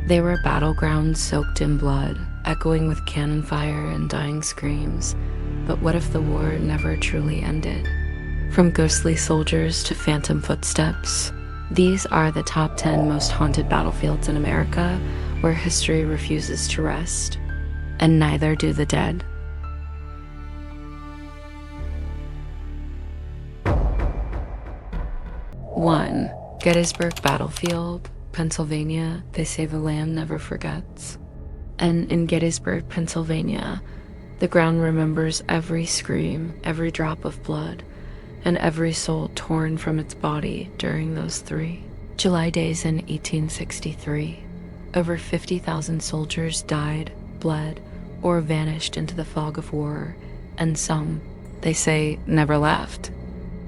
They were battlegrounds soaked in blood, echoing with cannon fire and dying screams. But what if the war never truly ended? From ghostly soldiers to phantom footsteps, these are the top 10 most haunted battlefields in America, where history refuses to rest, and neither do the dead. One, Gettysburg Battlefield, Pennsylvania. They say the land never forgets. And in Gettysburg, Pennsylvania, the ground remembers every scream, every drop of blood, and every soul torn from its body during those 3 July days in 1863. Over 50,000 soldiers died, bled, or vanished into the fog of war, and some, they say, never left.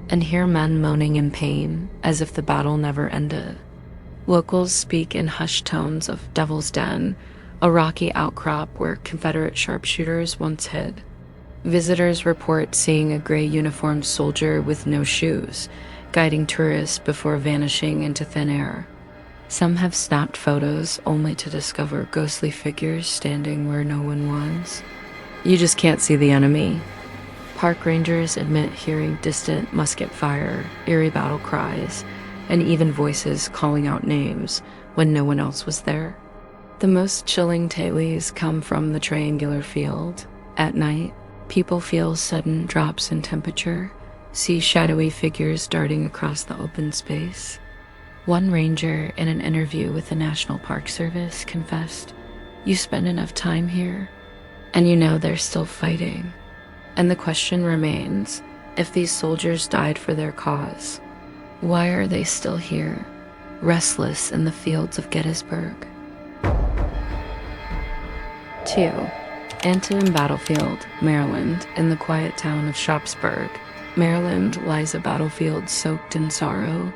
And hear men moaning in pain, as if the battle never ended. Locals speak in hushed tones of Devil's Den, a rocky outcrop where Confederate sharpshooters once hid. Visitors report seeing a gray uniformed soldier with no shoes, guiding tourists before vanishing into thin air. Some have snapped photos only to discover ghostly figures standing where no one was. You just can't see the enemy. Park rangers admit hearing distant musket fire, eerie battle cries, and even voices calling out names when no one else was there. The most chilling tales come from the triangular field. At night, people feel sudden drops in temperature, see shadowy figures darting across the open space. One ranger, in an interview with the National Park Service, confessed, "You spend enough time here, and you know they're still fighting." And the question remains, if these soldiers died for their cause, why are they still here, restless in the fields of Gettysburg? 2. Antietam Battlefield, Maryland. In the quiet town of Sharpsburg, Maryland, lies a battlefield soaked in sorrow.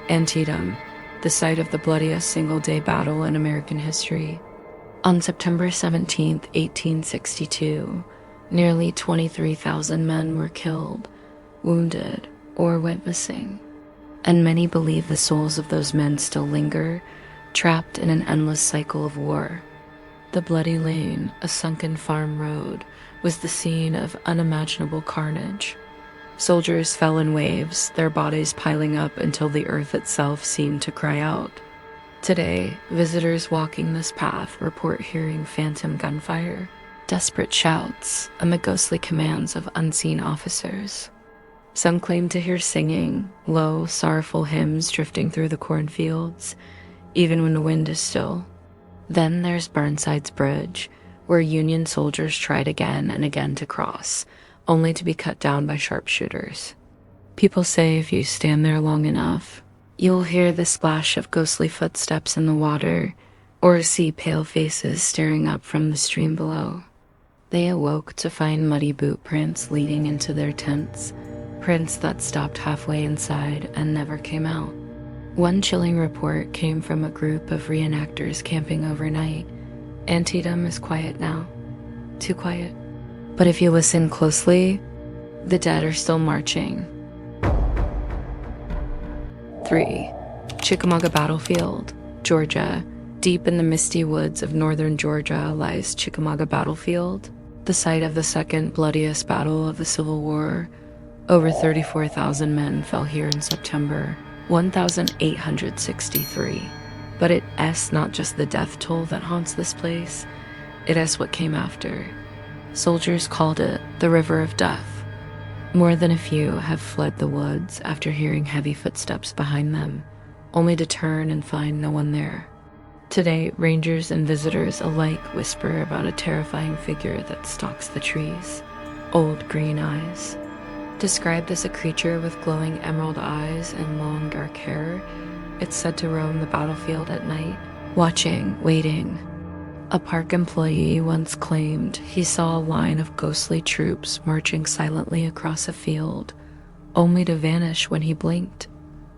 Antietam, the site of the bloodiest single-day battle in American history. On September 17, 1862, nearly 23,000 men were killed, wounded, or went missing. And many believe the souls of those men still linger, trapped in an endless cycle of war. The Bloody Lane, a sunken farm road, was the scene of unimaginable carnage. Soldiers fell in waves, their bodies piling up until the earth itself seemed to cry out. Today, visitors walking this path report hearing phantom gunfire, desperate shouts, and the ghostly commands of unseen officers. Some claim to hear singing, low, sorrowful hymns drifting through the cornfields, even when the wind is still. Then there's Burnside's Bridge, where Union soldiers tried again and again to cross, only to be cut down by sharpshooters. People say if you stand there long enough, you'll hear the splash of ghostly footsteps in the water, or see pale faces staring up from the stream below. They awoke to find muddy boot prints leading into their tents, prints that stopped halfway inside and never came out. One chilling report came from a group of reenactors camping overnight. Antietam is quiet now. Too quiet. But if you listen closely, the dead are still marching. 3. Chickamauga Battlefield, Georgia. Deep in the misty woods of northern Georgia lies Chickamauga Battlefield, the site of the second bloodiest battle of the Civil War. Over 34,000 men fell here in September 1863. But it's not just the death toll that haunts this place, it is what came after. Soldiers called it the River of Death. More than a few have fled the woods after hearing heavy footsteps behind them, only to turn and find no one there. Today, rangers and visitors alike whisper about a terrifying figure that stalks the trees. Old green eyes. Described as a creature with glowing emerald eyes and long dark hair, it's said to roam the battlefield at night, watching, waiting. A park employee once claimed he saw a line of ghostly troops marching silently across a field, only to vanish when he blinked.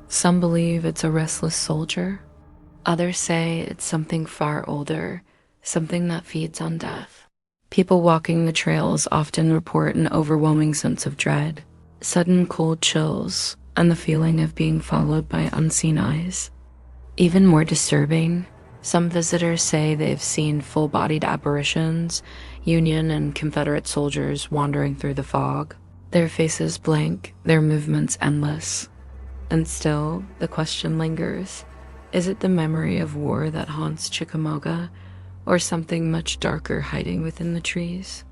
Some believe it's a restless soldier. Others say it's something far older, something that feeds on death. People walking the trails often report an overwhelming sense of dread, sudden cold chills, and the feeling of being followed by unseen eyes. Even more disturbing, Some visitors say they've seen full-bodied apparitions, Union and Confederate soldiers wandering through the fog, their faces blank, their movements endless. And still, the question lingers. Is it the memory of war that haunts Chickamauga, or something much darker hiding within the trees?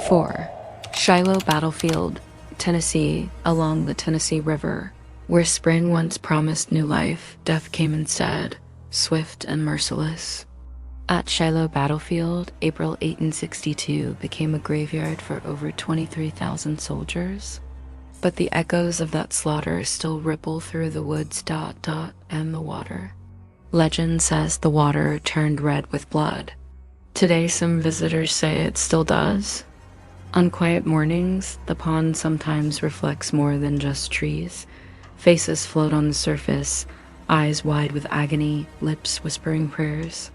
4. Shiloh Battlefield, Tennessee, along the Tennessee River. Where spring once promised new life, death came instead, swift and merciless. At Shiloh Battlefield, April 1862 became a graveyard for over 23,000 soldiers. But the echoes of that slaughter still ripple through the woods, and the water. Legend says the water turned red with blood. Today, some visitors say it still does. On quiet mornings, the pond sometimes reflects more than just trees. Faces float on the surface, eyes wide with agony, lips whispering prayers.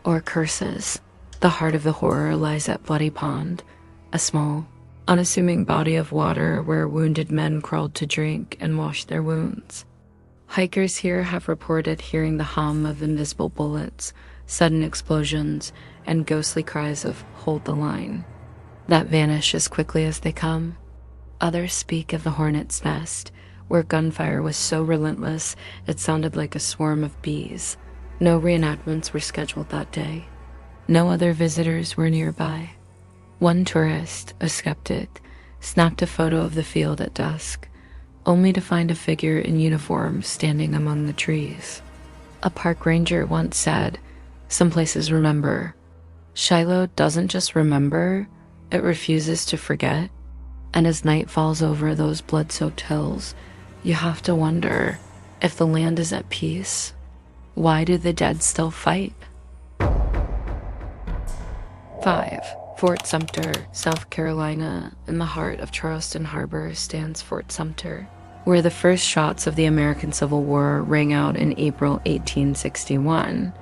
Or curses. The heart of the horror lies at Bloody Pond, a small, unassuming body of water where wounded men crawled to drink and wash their wounds. Hikers here have reported hearing the hum of invisible bullets, sudden explosions, and ghostly cries of "hold the line" that vanish as quickly as they come. Others speak of the hornet's nest, where gunfire was so relentless it sounded like a swarm of bees. No reenactments were scheduled that day. No other visitors were nearby. One tourist, a skeptic, snapped a photo of the field at dusk, only to find a figure in uniform standing among the trees. A park ranger once said, "Some places remember. Shiloh doesn't just remember, it refuses to forget." And as night falls over those blood-soaked hills, you have to wonder, if the land is at peace, why do the dead still fight? 5. Fort Sumter, South Carolina. In the heart of Charleston Harbor stands Fort Sumter, where the first shots of the American Civil War rang out in April 1861.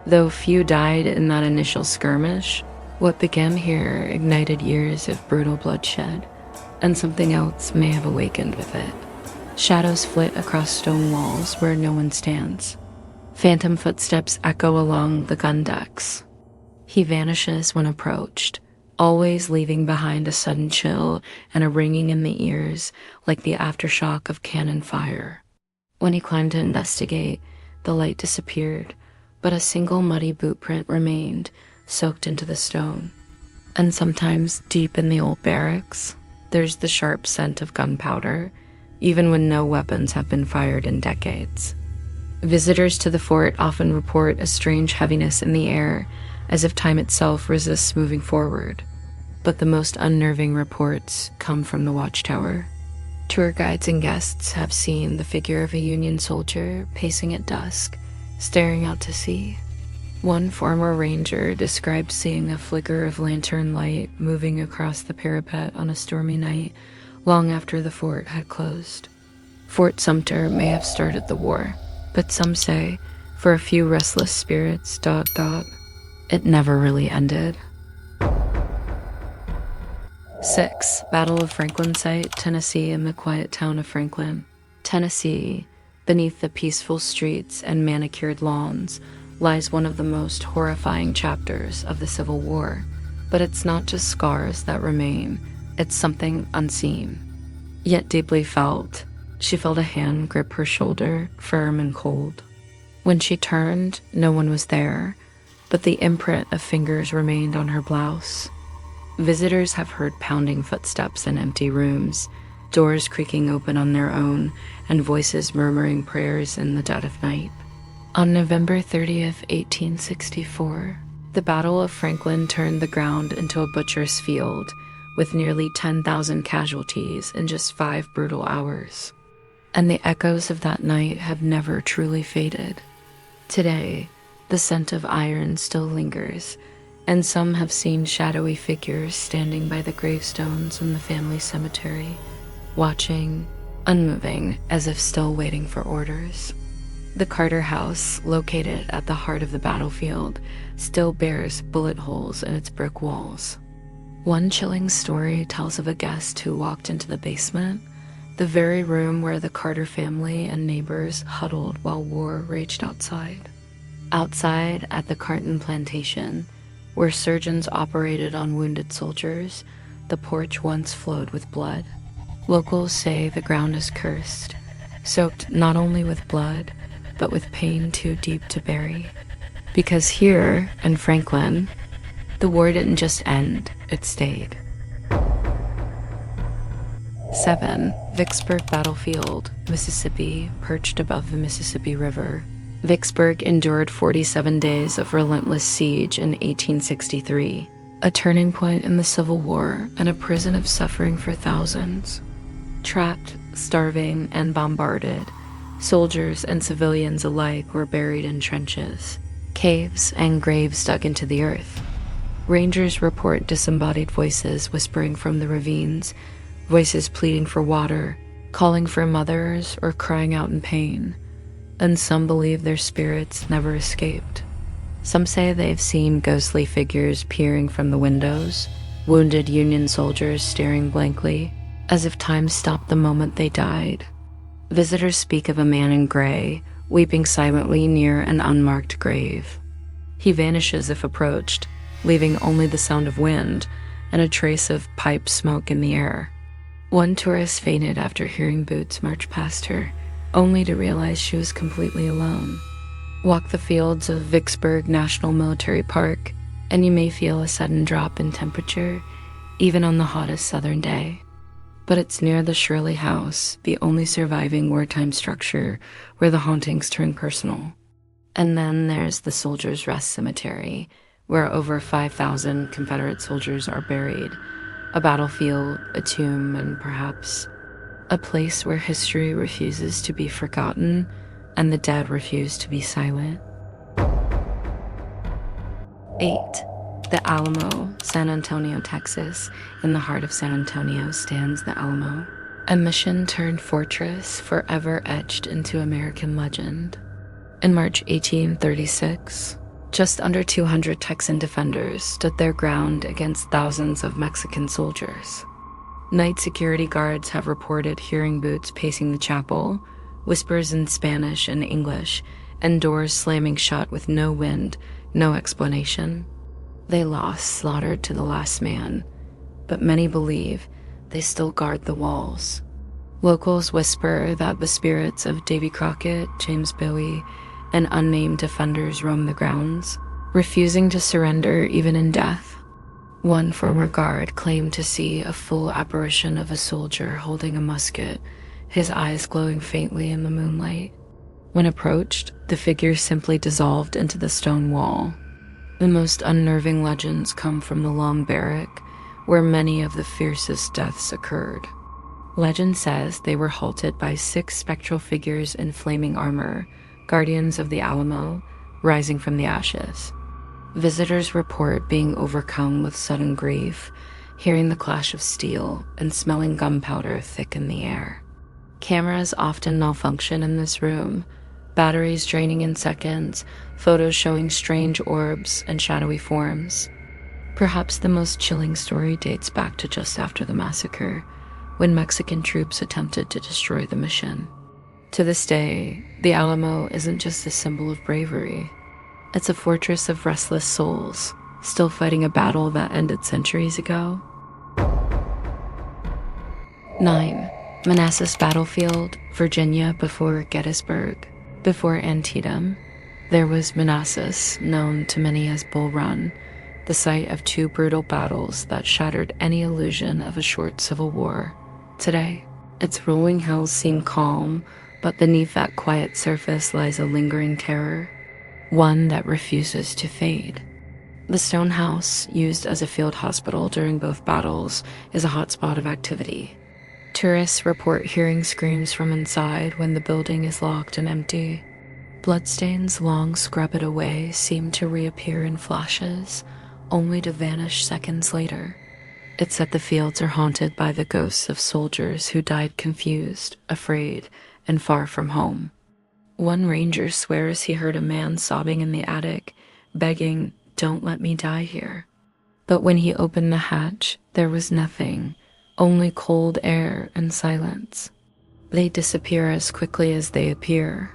Though few died in that initial skirmish, what began here ignited years of brutal bloodshed, and something else may have awakened with it. Shadows flit across stone walls where no one stands. Phantom footsteps echo along the gun decks. He vanishes when approached, always leaving behind a sudden chill and a ringing in the ears like the aftershock of cannon fire. When he climbed to investigate, the light disappeared, but a single muddy boot print remained, soaked into the stone. And sometimes, deep in the old barracks, there's the sharp scent of gunpowder, even when no weapons have been fired in decades. Visitors to the fort often report a strange heaviness in the air, as if time itself resists moving forward. But the most unnerving reports come from the watchtower. Tour guides and guests have seen the figure of a Union soldier pacing at dusk, staring out to sea. One former ranger described seeing a flicker of lantern light moving across the parapet on a stormy night, long after the fort had closed. Fort Sumter may have started the war, but some say, for a few restless spirits, it never really ended. 6. Battle of Franklin Site, Tennessee. In the quiet town of Franklin, Tennessee, beneath the peaceful streets and manicured lawns, lies one of the most horrifying chapters of the Civil War. But it's not just scars that remain, it's something unseen, yet deeply felt. She felt a hand grip her shoulder, firm and cold. When she turned, no one was there, but the imprint of fingers remained on her blouse. Visitors have heard pounding footsteps in empty rooms, doors creaking open on their own, and voices murmuring prayers in the dead of night. On November 30th, 1864, the Battle of Franklin turned the ground into a butcher's field, with nearly 10,000 casualties in just 5 brutal hours. And the echoes of that night have never truly faded. Today, the scent of iron still lingers, and some have seen shadowy figures standing by the gravestones in the family cemetery, watching, unmoving, as if still waiting for orders. The Carter House, located at the heart of the battlefield, still bears bullet holes in its brick walls. One chilling story tells of a guest who walked into the basement, the very room where the Carter family and neighbors huddled while war raged outside. Outside at the Carton plantation, where surgeons operated on wounded soldiers, the porch once flowed with blood. Locals say the ground is cursed, soaked not only with blood, but with pain too deep to bury. Because here, in Franklin, the war didn't just end, it stayed. 7. Vicksburg Battlefield, Mississippi, perched above the Mississippi River. Vicksburg endured 47 days of relentless siege in 1863, a turning point in the Civil War and a prison of suffering for thousands. Trapped, starving, and bombarded, soldiers and civilians alike were buried in trenches, caves, and graves dug into the earth. Rangers report disembodied voices whispering from the ravines, voices pleading for water, calling for mothers, or crying out in pain. And some believe their spirits never escaped. Some say they've seen ghostly figures peering from the windows, wounded Union soldiers staring blankly, as if time stopped the moment they died. Visitors speak of a man in gray, weeping silently near an unmarked grave. He vanishes if approached, leaving only the sound of wind and a trace of pipe smoke in the air. One tourist fainted after hearing boots march past her, only to realize she was completely alone. Walk the fields of Vicksburg National Military Park, and you may feel a sudden drop in temperature, even on the hottest southern day. But it's near the Shirley House, the only surviving wartime structure where the hauntings turn personal. And then there's the Soldiers' Rest Cemetery, where over 5,000 Confederate soldiers are buried, a battlefield, a tomb, and perhaps a place where history refuses to be forgotten and the dead refuse to be silent. 8. The Alamo, San Antonio, Texas. In the heart of San Antonio stands the Alamo, a mission-turned fortress forever etched into American legend. In March 1836, just under 200 Texan defenders stood their ground against thousands of Mexican soldiers. Night security guards have reported hearing boots pacing the chapel, whispers in Spanish and English, and doors slamming shut with no wind, no explanation. They lost, slaughtered to the last man, but many believe they still guard the walls. Locals whisper that the spirits of Davy Crockett, James Bowie, and unnamed defenders roam the grounds, refusing to surrender even in death. One former guard claimed to see a full apparition of a soldier holding a musket, his eyes glowing faintly in the moonlight. When approached, the figure simply dissolved into the stone wall. The most unnerving legends come from the Long Barrack, where many of the fiercest deaths occurred. Legend says they were halted by 6 spectral figures in flaming armor, guardians of the Alamo, rising from the ashes. Visitors report being overcome with sudden grief, hearing the clash of steel and smelling gunpowder thick in the air. Cameras often malfunction in this room, batteries draining in seconds, photos showing strange orbs and shadowy forms. Perhaps the most chilling story dates back to just after the massacre, when Mexican troops attempted to destroy the mission. To this day, the Alamo isn't just a symbol of bravery. It's a fortress of restless souls, still fighting a battle that ended centuries ago. 9. Manassas Battlefield, Virginia before Gettysburg. Before Antietam, there was Manassas, known to many as Bull Run, the site of 2 brutal battles that shattered any illusion of a short civil war. Today, its rolling hills seem calm, but beneath that quiet surface lies a lingering terror, one that refuses to fade. The stone house, used as a field hospital during both battles, is a hotspot of activity. Tourists report hearing screams from inside when the building is locked and empty. Bloodstains long scrubbed away seem to reappear in flashes, only to vanish seconds later. It's said the fields are haunted by the ghosts of soldiers who died confused, afraid, and far from home. One ranger swears he heard a man sobbing in the attic, begging, "Don't let me die here." But when he opened the hatch, there was nothing, only cold air and silence. They disappear as quickly as they appear.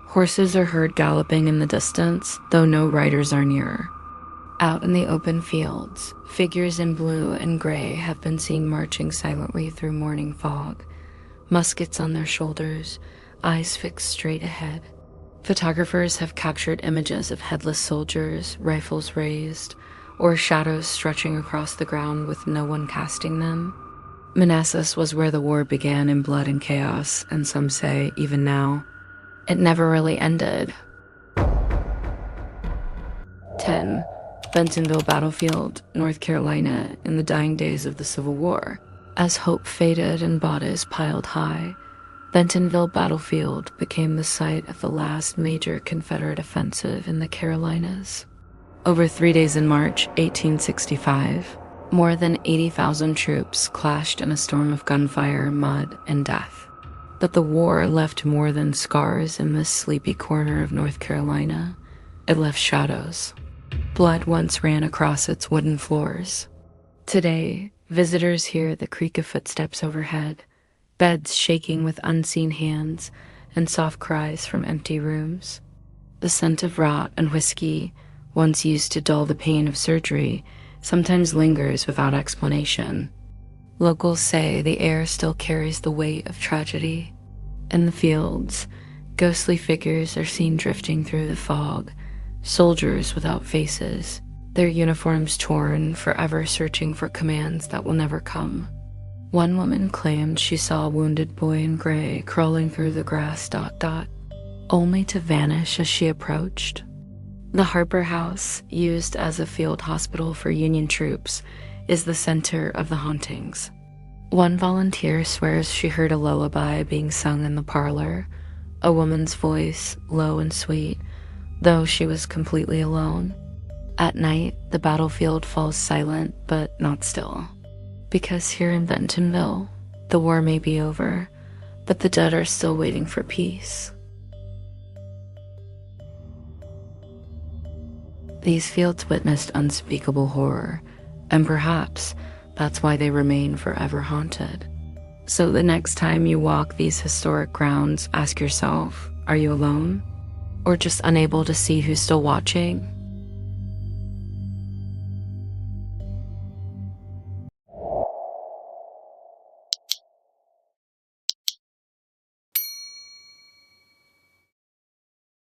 Horses are heard galloping in the distance, though no riders are near. Out in the open fields, figures in blue and gray have been seen marching silently through morning fog, muskets on their shoulders, eyes fixed straight ahead. Photographers have captured images of headless soldiers, rifles raised, or shadows stretching across the ground with no one casting them. Manassas was where the war began in blood and chaos, and some say, even now, it never really ended. 10. Bentonville Battlefield, North Carolina, in the dying days of the Civil War. As hope faded and bodies piled high, Bentonville Battlefield became the site of the last major Confederate offensive in the Carolinas. Over 3 days in March 1865, more than 80,000 troops clashed in a storm of gunfire, mud, and death. But the war left more than scars in this sleepy corner of North Carolina. It left shadows. Blood once ran across its wooden floors. Today, visitors hear the creak of footsteps overhead, beds shaking with unseen hands, and soft cries from empty rooms. The scent of rot and whiskey, once used to dull the pain of surgery, sometimes lingers without explanation. Locals say the air still carries the weight of tragedy. In the fields, ghostly figures are seen drifting through the fog, soldiers without faces, their uniforms torn, forever searching for commands that will never come. One woman claimed she saw a wounded boy in gray crawling through the grass ... only to vanish as she approached. The Harper House, used as a field hospital for Union troops, is the center of the hauntings. One volunteer swears she heard a lullaby being sung in the parlor, a woman's voice, low and sweet, though she was completely alone. At night, the battlefield falls silent, but not still. Because here in Bentonville, the war may be over, but the dead are still waiting for peace. These fields witnessed unspeakable horror, and perhaps that's why they remain forever haunted. So the next time you walk these historic grounds, ask yourself, are you alone? Or just unable to see who's still watching?